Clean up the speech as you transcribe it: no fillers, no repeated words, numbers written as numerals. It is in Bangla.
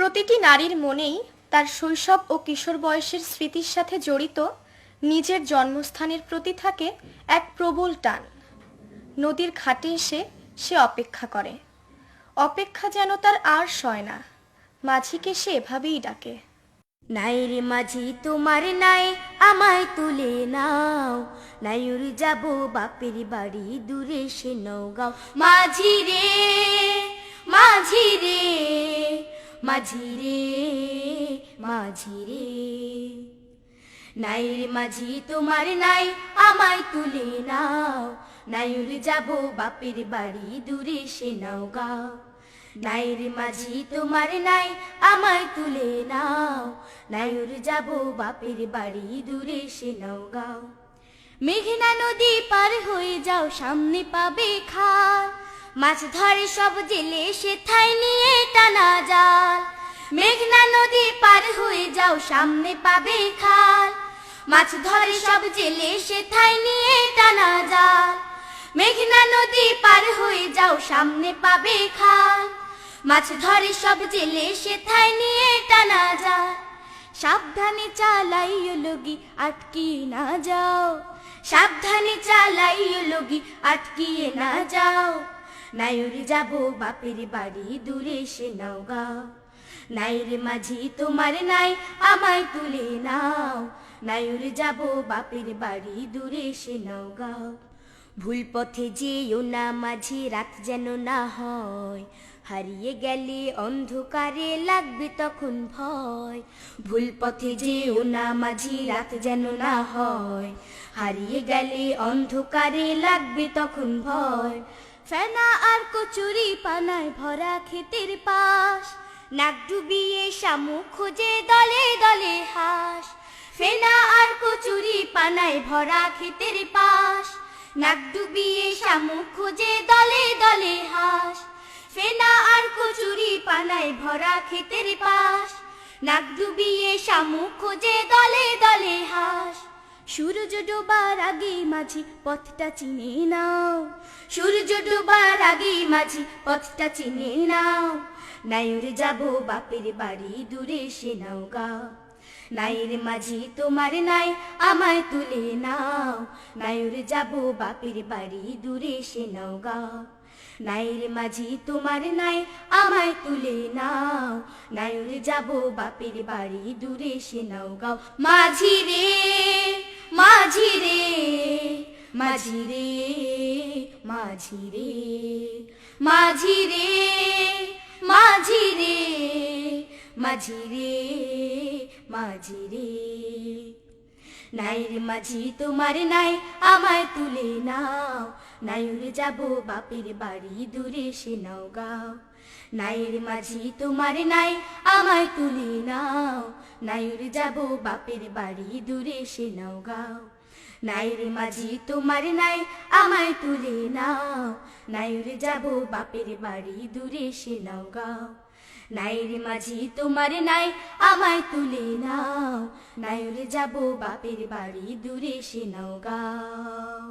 প্রতিটি নারীর মনেই তার শৈশব ও কিশোর বয়সের স্মৃতির সাথে জড়িত নিজের জন্মস্থানের প্রতি থাকে এক প্রবল টান। নদীর ঘাটে এসে সে অপেক্ষা করে, অপেক্ষা যেন তার আর সয় না। মাঝিকে সে এভাবেই ডাকে, নাই রে মাঝি তোমার নাই, আমায় তুলে নাও, নাইর যাব বাপের বাড়ি দূরে সে নওগাঁও। মাঝি রে মাঝি রে মাঝি রে মাঝি রে, নাই রে মাঝি তোমার নাই, আমায় তুলে নাও, নাইর যাব বাপের বাড়ি দূরে সে নওগাঁও। নাই রে মাঝি তোমার নাই, আমায় তুলে নাও, নাইর যাব বাপের বাড়ি দূরে সে নওগাঁও। মেঘনা নদী পার হয়ে যাও, সামনে পাবে খাল, মাছ ধরে সব জেলে সে ঠাই নিয়ে টানা জাল। মেঘনা নদী পার হয়ে যাও, সামনে পাবে খাল, মাছ ধরে সব জেলে সে ঠাই নিয়ে টানা জাল। মেঘনা নদী পার হয়ে যাও, সামনে পাবে খাল, মাছ ধরে সব জেলে সে ঠাই নিয়ে টানা যায়। সাবধানে চালাইও লগি আটকিয়ে না যাও, সাবধানে চালাইও লগি আটকিয়ে না যাও। নাইর যাব বাপের বাড়ি দূরে সে নওগাঁও। নাই রে মাঝি তোমার নাই, আমায় তুলে নাও, নাইর যাব বাপের বাড়ি দূরে সে নওগাঁও। ভুল পথে যেও না মাঝি, রাত যেন না হয়, হারিয়ে গেলে অন্ধকারে লাগবে তখন ভয়। ভুল পথে যেও না মাঝি, রাত যেন না হয়, হারিয়ে গেলে অন্ধকারে লাগবে তখন ভয়। ফেনা আর কচুরি পানায় ভরা ক্ষেতের পাশ, নাক ডুবিয়ে শামুক খোঁজে দলে দলে হাঁস। ফেনা আর কচুরি পানায় ভরা ক্ষেতের পাশ, নাক ডুবিয়ে শামুক খোঁজে দলে দলে হাঁস। ফেনা আর কচুরি পানায় ভরা ক্ষেতের পাশ, নাক ডুবিয়ে শামুক খোঁজে দলে দলে হাঁস। সূর্য ডোবার আগে মাঝি পথটা চিনে নাও, সূর্য ডোবার আগে মাঝি পথটা চিনে নাও। নাইর যাব বাপের বাড়ি দূরে সে নওগাঁও। নাইর মাঝি তোমার নাই, আমায় তুলে নাও, নাইর যাব বাপের বাড়ি দূরে সে নওগাঁও। নাইর মাঝি তোমার নাই, আমায় তুলে নাও, নাইর যাব বাপের বাড়ি দূরে সে নওগাঁও। মাঝি রে মাঝি রে মাঝি রে মাঝি রে মাঝি রে মাঝি রে মাঝি রে মাঝি রে, নাইর মাঝি তোমার নাই, আমায় তুলে নাও, নাইর যাব বাপের বাড়ি দূরে সে নওগাঁও। নাইর মাঝি তোমার নাই, আমায় তুলে নাও, নাইর যাব বাপের বাড়ি দূরে সে নওগাঁও। নাইর মাঝি তোমার নাই, আমায় তুলে নাও, নাইর যাব বাপের বাড়ি দূরে সে নওগাঁও। নাইর মাঝি তোমার নাই, আমায় তুলে নাও, নাইর যাব বাপের বাড়ি দূরে সে নওগাঁও।